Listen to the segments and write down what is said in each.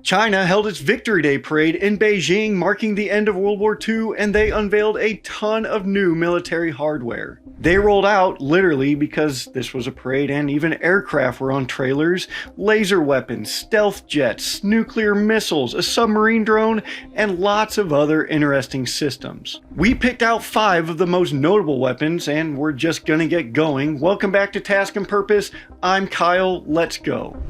China held its Victory Day parade in Beijing, marking the end of World War II, and they unveiled a ton of new military hardware. They rolled out, literally because this was a parade and even aircraft were on trailers, laser weapons, stealth jets, nuclear missiles, a submarine drone, and lots of other interesting systems. We picked out 5 of the most notable weapons, and we're just gonna get going. Welcome back to Task and Purpose. I'm Kyle, let's go.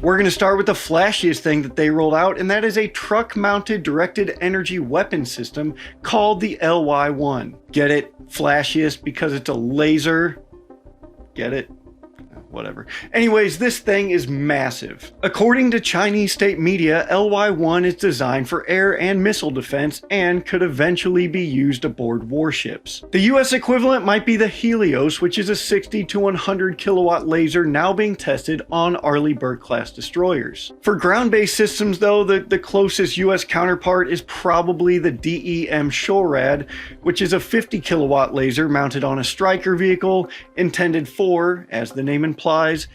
We're going to start with the flashiest thing that they rolled out, and that is a truck-mounted directed energy weapon system called the LY-1. Get it? Flashiest because it's a laser. Get it? Whatever. Anyways, this thing is massive. According to Chinese state media, LY-1 is designed for air and missile defense and could eventually be used aboard warships. The US equivalent might be the Helios, which is a 60 to 100 kilowatt laser now being tested on Arleigh Burke-class destroyers. For ground-based systems though, the closest US counterpart is probably the DEM SHORAD, which is a 50 kilowatt laser mounted on a Stryker vehicle intended for, as the name implies,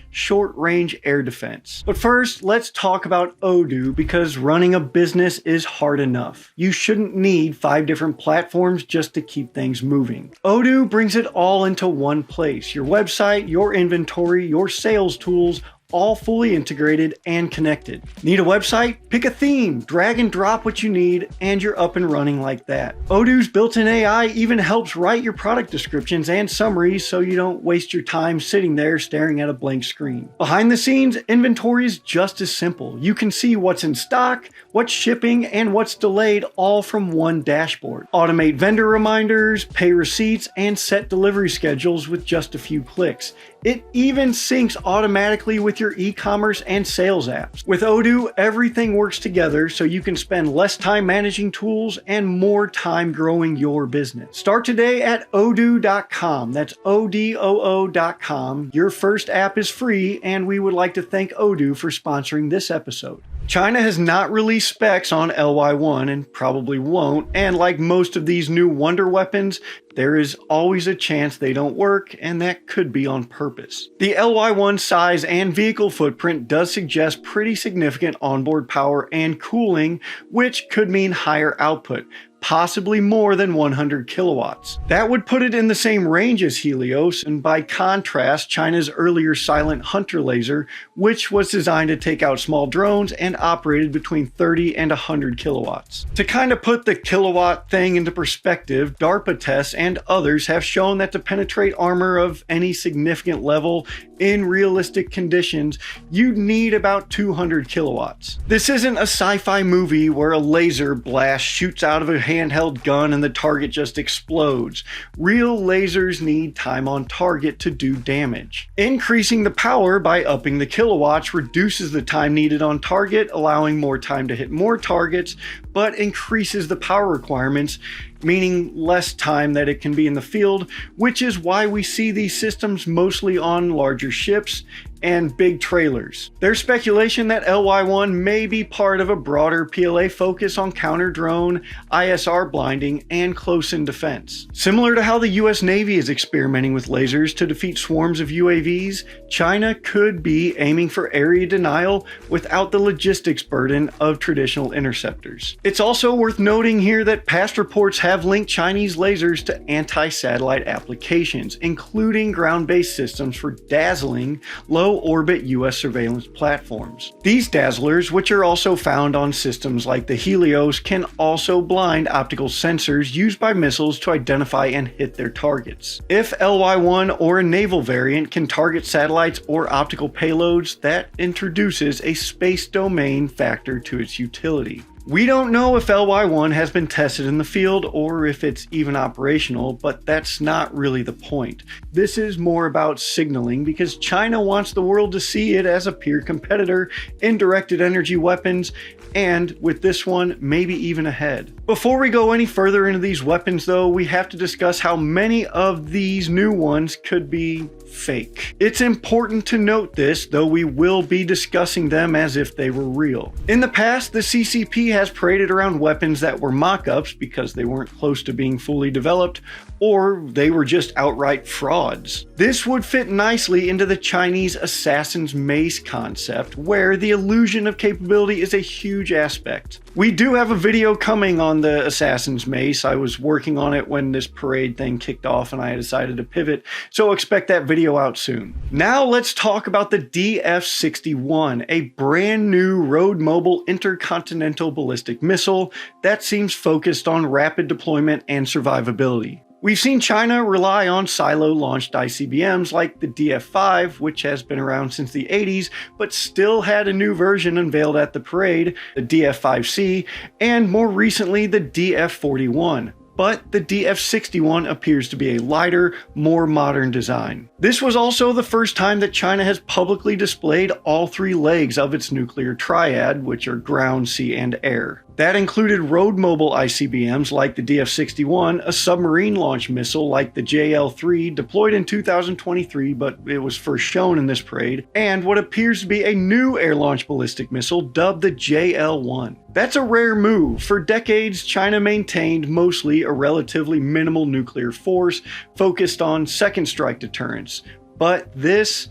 short-range air defense. But first, let's talk about Odoo, because running a business is hard enough. You shouldn't need 5 different platforms just to keep things moving. Odoo brings it all into one place. Your website, your inventory, your sales tools, all fully integrated and connected. Need a website? Pick a theme, drag and drop what you need, and you're up and running like that. Odoo's built-in AI even helps write your product descriptions and summaries so you don't waste your time sitting there staring at a blank screen. Behind the scenes, inventory is just as simple. You can see what's in stock, what's shipping, and what's delayed all from one dashboard. Automate vendor reminders, pay receipts, and set delivery schedules with just a few clicks. It even syncs automatically with your e-commerce and sales apps. With Odoo, everything works together so you can spend less time managing tools and more time growing your business. Start today at odoo.com. That's ODOO.com. Your first app is free, and we would like to thank Odoo for sponsoring this episode. China has not released specs on LY-1 and probably won't, and like most of these new wonder weapons, there is always a chance they don't work, and that could be on purpose. The LY-1 size and vehicle footprint does suggest pretty significant onboard power and cooling, which could mean higher output, possibly more than 100 kilowatts. That would put it in the same range as Helios, and by contrast, China's earlier Silent Hunter laser, which was designed to take out small drones and operated between 30 and 100 kilowatts. To kind of put the kilowatt thing into perspective, DARPA tests and others have shown that to penetrate armor of any significant level in realistic conditions, you'd need about 200 kilowatts. This isn't a sci-fi movie where a laser blast shoots out of a handheld gun and the target just explodes. Real lasers need time on target to do damage. Increasing the power by upping the kilowatts reduces the time needed on target, allowing more time to hit more targets, but increases the power requirements, meaning less time that it can be in the field, which is why we see these systems mostly on larger ships and big trailers. There's speculation that LY-1 may be part of a broader PLA focus on counter-drone, ISR blinding, and close-in defense. Similar to how the US Navy is experimenting with lasers to defeat swarms of UAVs, China could be aiming for area denial without the logistics burden of traditional interceptors. It's also worth noting here that past reports have linked Chinese lasers to anti-satellite applications, including ground-based systems for dazzling low-orbit US surveillance platforms. These dazzlers, which are also found on systems like the Helios, can also blind optical sensors used by missiles to identify and hit their targets. If LY-1 or a naval variant can target satellites or optical payloads, that introduces a space domain factor to its utility. We don't know if LY-1 has been tested in the field or if it's even operational, but that's not really the point. This is more about signaling because China wants the world to see it as a peer competitor in directed energy weapons, and with this one, maybe even ahead. Before we go any further into these weapons though, we have to discuss how many of these new ones could be fake. It's important to note this, though we will be discussing them as if they were real. In the past, the CCP has paraded around weapons that were mock-ups because they weren't close to being fully developed, or they were just outright fraud. quads. This would fit nicely into the Chinese assassin's mace concept, where the illusion of capability is a huge aspect. We do have a video coming on the assassin's mace. I was working on it when this parade thing kicked off and I decided to pivot, so expect that video out soon. Now let's talk about the DF-61, a brand new road mobile intercontinental ballistic missile that seems focused on rapid deployment and survivability. We've seen China rely on silo-launched ICBMs like the DF-5, which has been around since the 80s, but still had a new version unveiled at the parade, the DF-5C, and more recently the DF-41. But the DF-61 appears to be a lighter, more modern design. This was also the first time that China has publicly displayed all three legs of its nuclear triad, which are ground, sea, and air. That included road mobile ICBMs like the DF-61, a submarine launch missile like the JL-3 deployed in 2023 but it was first shown in this parade, and what appears to be a new air-launched ballistic missile dubbed the JL-1. That's a rare move. For decades, China maintained mostly a relatively minimal nuclear force focused on second strike deterrence, but this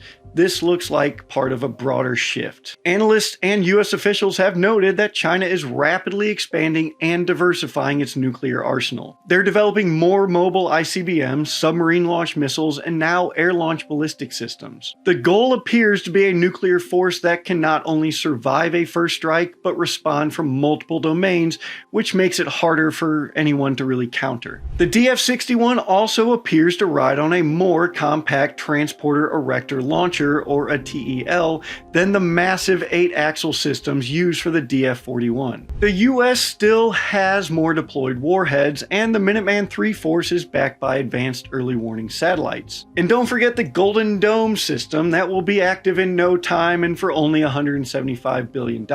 looks like part of a broader shift. Analysts and US officials have noted that China is rapidly expanding and diversifying its nuclear arsenal. They're developing more mobile ICBMs, submarine-launched missiles, and now air-launched ballistic systems. The goal appears to be a nuclear force that can not only survive a first strike, but respond from multiple domains, which makes it harder for anyone to really counter. The DF-61 also appears to ride on a more compact transporter erector launcher, or a TEL, than the massive 8-axle systems used for the DF-41. The US still has more deployed warheads, and the Minuteman III force is backed by advanced early warning satellites. And don't forget the Golden Dome system that will be active in no time and for only $175 billion.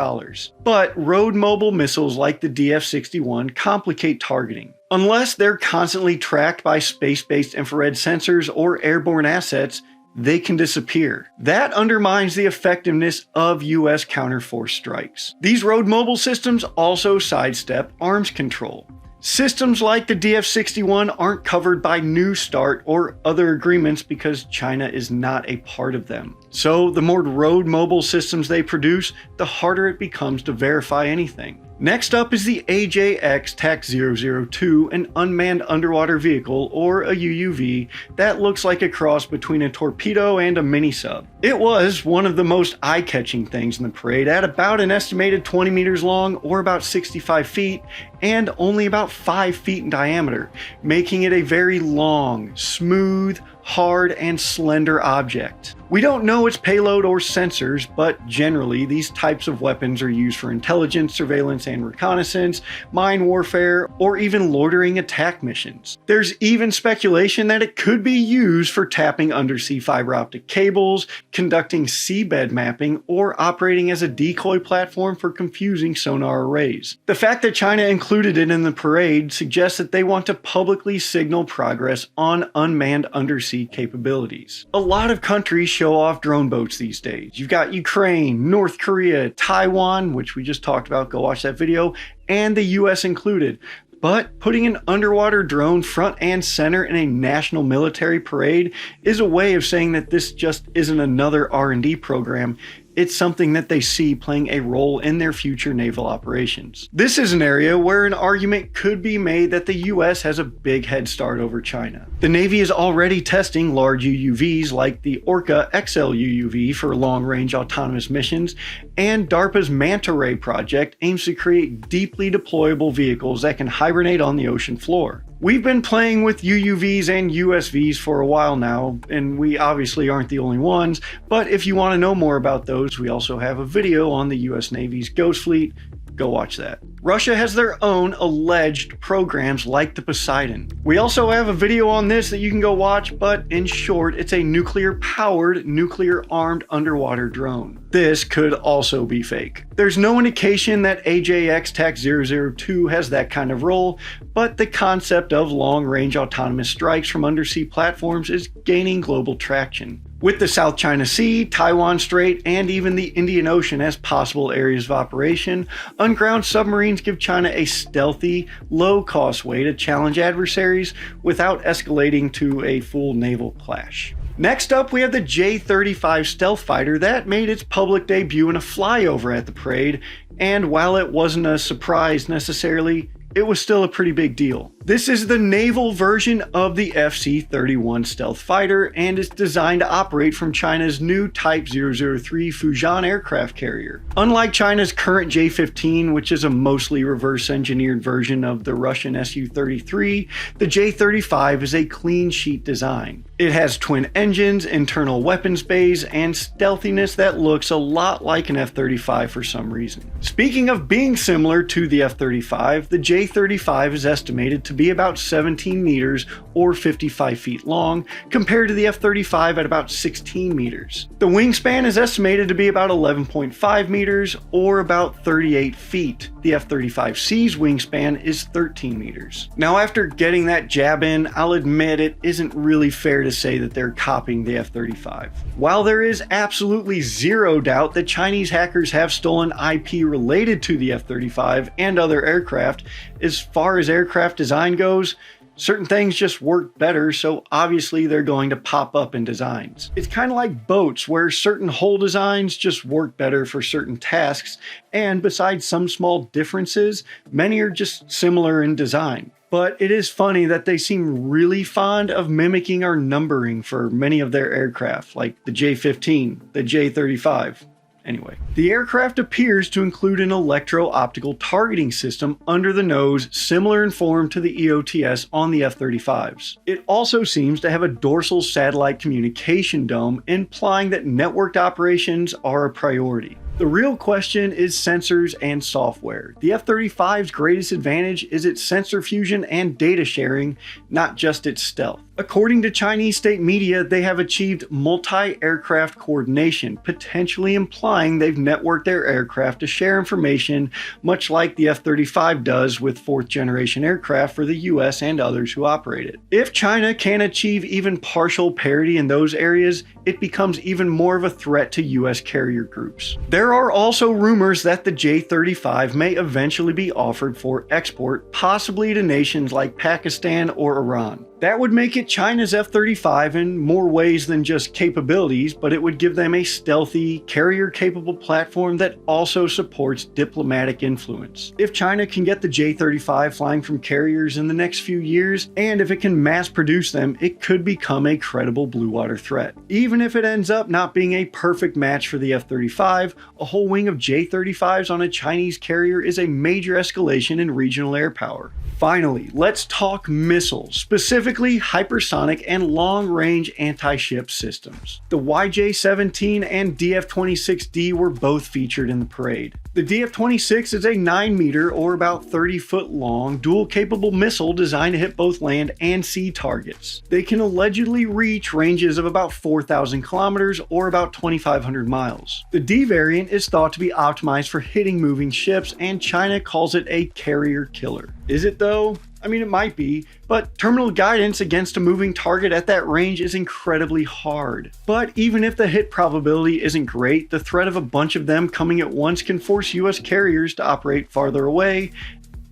But road mobile missiles like the DF-61 complicate targeting. Unless they're constantly tracked by space-based infrared sensors or airborne assets, they can disappear. That undermines the effectiveness of US counter-force strikes. These road mobile systems also sidestep arms control. Systems like the DF-61 aren't covered by New START or other agreements because China is not a part of them. So the more road mobile systems they produce, the harder it becomes to verify anything. Next up is the AJX TAC-002, an unmanned underwater vehicle, or a UUV, that looks like a cross between a torpedo and a mini-sub. It was one of the most eye-catching things in the parade at about an estimated 20 meters long, or about 65 feet, and only about 5 feet in diameter, making it a very long, smooth, hard, and slender object. We don't know its payload or sensors, but generally these types of weapons are used for intelligence, surveillance, and reconnaissance, mine warfare, or even loitering attack missions. There's even speculation that it could be used for tapping undersea fiber optic cables, conducting seabed mapping, or operating as a decoy platform for confusing sonar arrays. The fact that China included it in the parade suggests that they want to publicly signal progress on unmanned undersea capabilities. A lot of countries show off drone boats these days. You've got Ukraine, North Korea, Taiwan, which we just talked about, go watch that video, and the US included. But putting an underwater drone front and center in a national military parade is a way of saying that this just isn't another R&D program. It's something that they see playing a role in their future naval operations. This is an area where an argument could be made that the US has a big head start over China. The Navy is already testing large UUVs like the Orca XL UUV for long-range autonomous missions, and DARPA's Manta Ray project aims to create deeply deployable vehicles that can hibernate on the ocean floor. We've been playing with UUVs and USVs for a while now, and we obviously aren't the only ones, but if you want to know more about those, we also have a video on the US Navy's Ghost Fleet. Go watch that. Russia has their own alleged programs like the Poseidon. We also have a video on this that you can go watch, but in short, it's a nuclear-powered, nuclear-armed underwater drone. This could also be fake. There's no indication that AJX TAC-002 has that kind of role, but the concept of long-range autonomous strikes from undersea platforms is gaining global traction. With the South China Sea, Taiwan Strait, and even the Indian Ocean as possible areas of operation, unground submarines give China a stealthy, low-cost way to challenge adversaries without escalating to a full naval clash. Next up, we have the J-35 stealth fighter that made its public debut in a flyover at the parade, and while it wasn't a surprise necessarily, it was still a pretty big deal. This is the naval version of the FC-31 stealth fighter, and it's designed to operate from China's new Type 003 Fujian aircraft carrier. Unlike China's current J-15, which is a mostly reverse-engineered version of the Russian Su-33, the J-35 is a clean sheet design. It has twin engines, internal weapons bays, and stealthiness that looks a lot like an F-35 for some reason. Speaking of being similar to the F-35, the J-35 is estimated to be about 17 meters or 55 feet long, compared to the F-35 at about 16 meters. The wingspan is estimated to be about 11.5 meters or about 38 feet. The F-35C's wingspan is 13 meters. Now, after getting that jab in, I'll admit it isn't really fair to say that they're copying the F-35. While there is absolutely zero doubt that Chinese hackers have stolen IP related to the F-35 and other aircraft, as far as aircraft design goes, certain things just work better, so obviously they're going to pop up in designs. It's kind of like boats, where certain hull designs just work better for certain tasks, and besides some small differences, many are just similar in design. But it is funny that they seem really fond of mimicking our numbering for many of their aircraft, like the J-15, the J-35. Anyway, the aircraft appears to include an electro-optical targeting system under the nose similar in form to the EOTS on the F-35s. It also seems to have a dorsal satellite communication dome, implying that networked operations are a priority. The real question is sensors and software. The F-35's greatest advantage is its sensor fusion and data sharing, not just its stealth. According to Chinese state media, they have achieved multi-aircraft coordination, potentially implying they've networked their aircraft to share information, much like the F-35 does with fourth-generation aircraft for the US and others who operate it. If China can achieve even partial parity in those areas, it becomes even more of a threat to US carrier groups. There are also rumors that the J-35 may eventually be offered for export, possibly to nations like Pakistan or Iran. That would make it China's F-35 in more ways than just capabilities, but it would give them a stealthy, carrier-capable platform that also supports diplomatic influence. If China can get the J-35 flying from carriers in the next few years, and if it can mass-produce them, it could become a credible blue water threat. Even if it ends up not being a perfect match for the F-35, a whole wing of J-35s on a Chinese carrier is a major escalation in regional air power. Finally, let's talk missiles, specifically hypersonic and long-range anti-ship systems. The YJ-17 and DF-26D were both featured in the parade. The DF-26 is a 9-meter or about 30-foot long dual-capable missile designed to hit both land and sea targets. They can allegedly reach ranges of about 4,000 kilometers or about 2,500 miles. The D variant is thought to be optimized for hitting moving ships, and China calls it a carrier killer. Is it though? I mean, it might be, but terminal guidance against a moving target at that range is incredibly hard. But even if the hit probability isn't great, the threat of a bunch of them coming at once can force US carriers to operate farther away,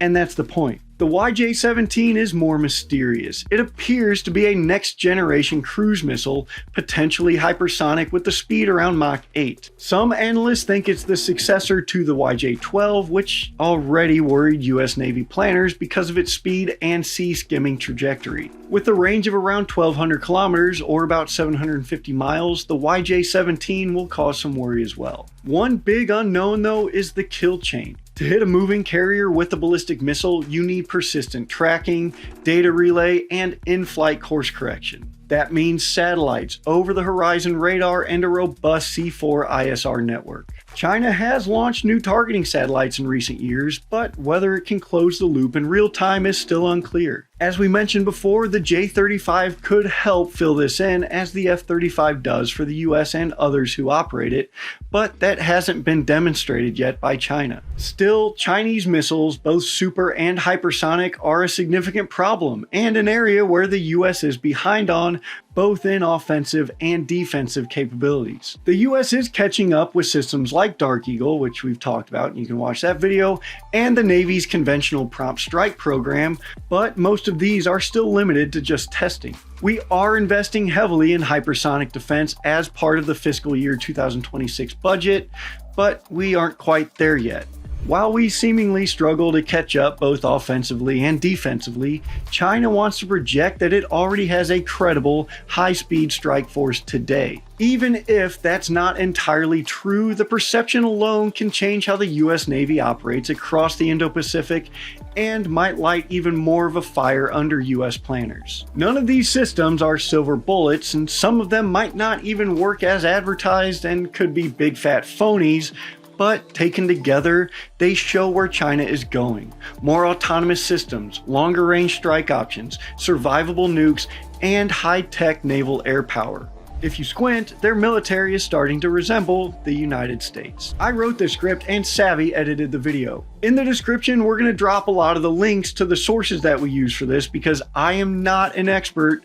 and that's the point. The YJ-17 is more mysterious. It appears to be a next-generation cruise missile, potentially hypersonic with the speed around Mach 8. Some analysts think it's the successor to the YJ-12, which already worried US Navy planners because of its speed and sea-skimming trajectory. With a range of around 1,200 kilometers or about 750 miles, the YJ-17 will cause some worry as well. One big unknown, though, is the kill chain. To hit a moving carrier with a ballistic missile, you need persistent tracking, data relay, and in-flight course correction. That means satellites, over-the-horizon radar, and a robust C4 ISR network. China has launched new targeting satellites in recent years, but whether it can close the loop in real time is still unclear. As we mentioned before, the J-35 could help fill this in, as the F-35 does for the US and others who operate it, but that hasn't been demonstrated yet by China. Still, Chinese missiles, both super and hypersonic, are a significant problem, and an area where the US is behind on on, both in offensive and defensive capabilities. The US is catching up with systems like Dark Eagle, which we've talked about, and you can watch that video, and the Navy's conventional prompt strike program, but most of these are still limited to just testing. We are investing heavily in hypersonic defense as part of the fiscal year 2026 budget, but we aren't quite there yet. While we seemingly struggle to catch up both offensively and defensively, China wants to project that it already has a credible, high-speed strike force today. Even if that's not entirely true, the perception alone can change how the US Navy operates across the Indo-Pacific and might light even more of a fire under US planners. None of these systems are silver bullets, and some of them might not even work as advertised and could be big fat phonies, but taken together, they show where China is going. More autonomous systems, longer range strike options, survivable nukes, and high-tech naval air power. If you squint, their military is starting to resemble the United States. I wrote this script and Savvy edited the video. In the description, we're going to drop a lot of the links to the sources that we use for this because I am not an expert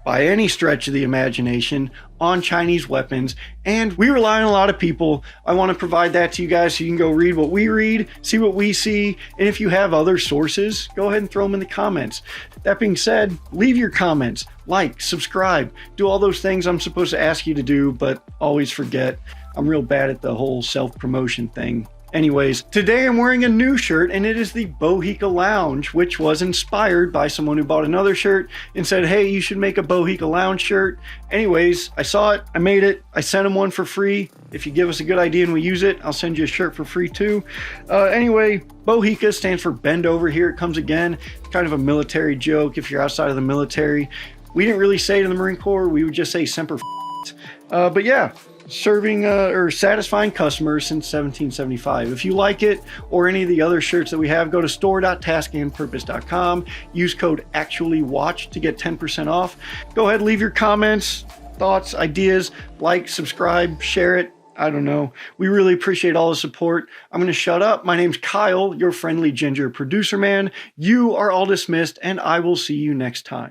by any stretch of the imagination on Chinese weapons, and we rely on a lot of people. I want to provide that to you guys so you can go read what we read, see what we see, and if you have other sources, go ahead and throw them in the comments. That being said, leave your comments, like, subscribe, do all those things I'm supposed to ask you to do, but always forget. I'm real bad at the whole self-promotion thing. Anyways, today I'm wearing a new shirt, and it is the Bohica Lounge, which was inspired by someone who bought another shirt and said, hey, you should make a Bohica Lounge shirt. Anyways, I saw it, I made it, I sent them one for free. If you give us a good idea and we use it, I'll send you a shirt for free too. Anyway, Bohica stands for bend over. Here it comes again. It's kind of a military joke if you're outside of the military. We didn't really say it in the Marine Corps, we would just say semper but yeah. Serving or satisfying customers since 1775. If you like it or any of the other shirts that we have, go to store.taskandpurpose.com. Use code ACTUALLYWATCH to get 10% off. Go ahead, leave your comments, thoughts, ideas, like, subscribe, share it. I don't know. We really appreciate all the support. I'm going to shut up. My name's Kyle, your friendly ginger producer man. You are all dismissed, and I will see you next time.